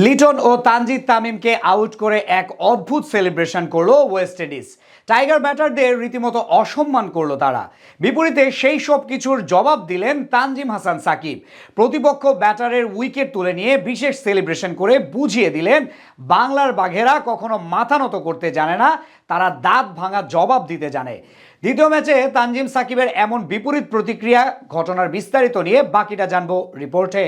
লিটন ও Tanzid তামিমকে out করে এক অদ্ভুত সেলিব্রেশন করলো ওয়েস্ট ইন্ডিজ। টাইগার ব্যাটারদের রীতিমতো অসম্মান করলো তারা। বিপরীতে সেই সব কিছুর জবাব দিলেন তানজিম হাসান সাকিব। প্রতিপক্ষ ব্যাটারের উইকেট তুলে নিয়ে বিশেষ সেলিব্রেশন করে বুঝিয়ে দিলেন বাংলার বাঘেরা কখনো মাথা নত করতে জানে না, তারা দাঁত ভাঙা জবাব দিতে জানে। দ্বিতীয় ম্যাচে তানজিম সাকিবের এমন বিপরীত প্রতিক্রিয়া, ঘটনার বিস্তারিত নিয়ে বাকিটা জানবো রিপোর্টে।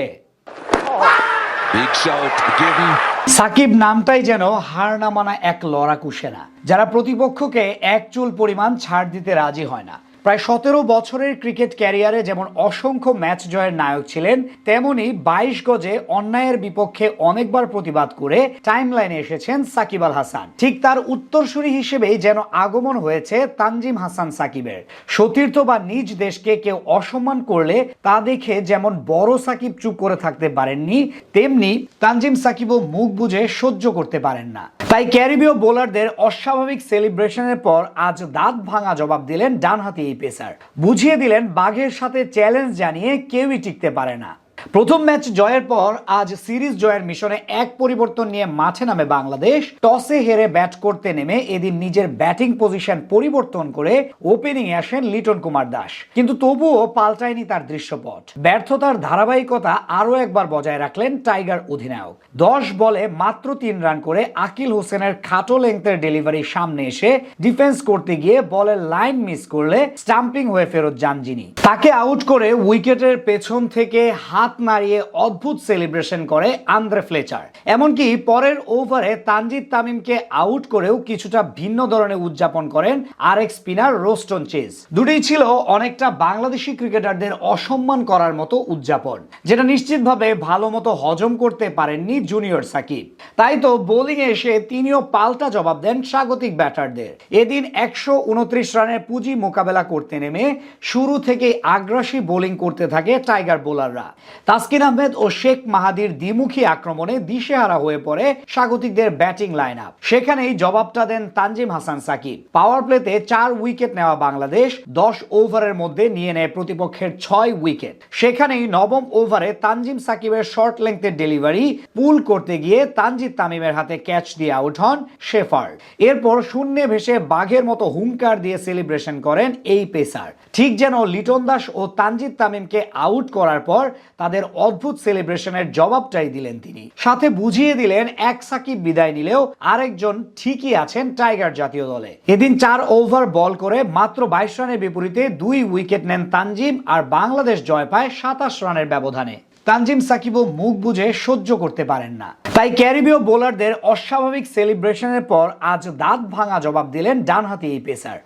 সাকিব নামটাই যেন হার না মানা এক লড়াকু সেনা, যারা প্রতিপক্ষকে এক চুল পরিমাণ ছাড় দিতে রাজি হয় না। প্রায় 17 বছরের ক্রিকেট ক্যারিয়ারে যেমন অসংখ্য ম্যাচ জয়ের নায়ক ছিলেন, তেমনি 22 গজে অন্যায়ের বিপক্ষে অনেকবার প্রতিবাদ করে টাইমলাইনে এসেছেন সাকিব আল হাসান। ঠিক তার উত্তরসূরি হিসেবেই যেন আগমন হয়েছে তানজিম হাসান সাকিবের। সতীর্থ বা নিজ দেশকে কেউ অসম্মান করলে তা দেখে যেমন বড় সাকিব চুপ করে থাকতে পারেননি, তেমনি তানজিম সাকিবও মুখ বুজে সহ্য করতে পারেন না। তাই ক্যারিবীয় বোলারদের অস্বাভাবিক সেলিব্রেশনের পর আজ দাঁত ভাঙা জবাব দিলেন ডানহাতি এই পেসার। বুঝিয়ে দিলেন বাঘের সাথে চ্যালেঞ্জ জানিয়ে কেউই টিকতে পারে না। প্রথম ম্যাচ জয়ের পর আজ সিরিজ জয়ের মিশনে এক পরিবর্তন নিয়ে মাঠে নামে বাংলাদেশ। টসে হেরে ব্যাট করতে নেমে এদিন নিজের ব্যাটিং পজিশন পরিবর্তন করে ওপেনিং এ আসেন লিটন কুমার দাস, কিন্তু তবুও পাল্টায়নি তার দৃশ্যপট। ব্যর্থতার ধারাবাহিকতা আরো একবার বজায় রাখলেন টাইগার অধিনায়ক। 10 বলে মাত্র 3 রান করে আকিল হোসেনের খাটো লেংথের ডেলিভারি সামনে এসে ডিফেন্স করতে গিয়ে বলের লাইন মিস করলে স্টাম্পিং হয়ে ফেরত যান যিনি। তাকে আউট করে উইকেটের পেছন থেকে হাত নাড়িয়ে অদ্ভুত সেলিব্রেশন করে আন্দ্রে ফ্লেচার। এমনকি পরের ওভারে তানজিদ তামিমকে আউট করেও কিছুটা ভিন্ন ধরনের উদযাপন করেন আরেক স্পিনার রোস্টন চেজ। দুটোই ছিল অনেকটা বাংলাদেশি ক্রিকেটারদের অসম্মান করার মতো উদযাপন, যেটা নিশ্চিতভাবে ভালো মতো হজম করতে পারেননি জুনিয়র সাকিব। তাই তো বোলিং এ এসে তিনিও পাল্টা জবাব দেন স্বাগতিক ব্যাটারদের। এদিন 129 রানের পুঁজি মোকাবেলা করতে নেমে শুরু থেকে আগ্রাসী বোলিং করতে থাকে টাইগার বোলাররা। তাসকিন আহমেদ ও শেখ মাহাদির দ্বিমুখী আক্রমণে দিশেহারা হয়ে পড়ে স্বাগতিকদের ব্যাটিং লাইন আপ। সেখানেই জবাবটা দেন তানজিম হাসান সাকিব। পাওয়ার প্লেতে 4 উইকেট নেওয়া বাংলাদেশ 10 ওভারের মধ্যে নিয়ে নেয় প্রতিপক্ষের 6 উইকেট। সেখানেই নবম ওভারে তানজিম সাকিবের শর্ট লেংথের ডেলিভারি পুল করতে গিয়ে তানজিদ তামিমের হাতে ক্যাচ দিয়ে আউট হন শেফার্ড। এরপর শূন্যে ভেসে বাঘের মতো হুঙ্কার দিয়ে সেলিব্রেশন করেন এই পেসার, ঠিক যেন লিটন দাস ও তানজিদ তামিমকে আউট করার পর তাদের অদ্ভুত সেলিব্রেশনের জবাবটাই দিলেন তিনি। সাথে বুঝিয়ে দিলেন এক সাকিব বিদায় নিলেও আরেকজন ঠিকই আছেন টাইগার জাতীয় দলে। এদিন 4 ওভার বল করে মাত্র 22 রানের বিপরীতে 2 উইকেট নেন তানজিম, আর বাংলাদেশ জয় পায় 27 রানের ব্যবধানে। তানজিম সাকিবও মুখ বুজে সহ্য করতে পারেন না। তাই ক্যারিবীয় বোলারদের অস্বাভাবিক সেলিব্রেশনের পর আজ দাঁত ভাঙা জবাব দিলেন ডানহাতি এই পেসার।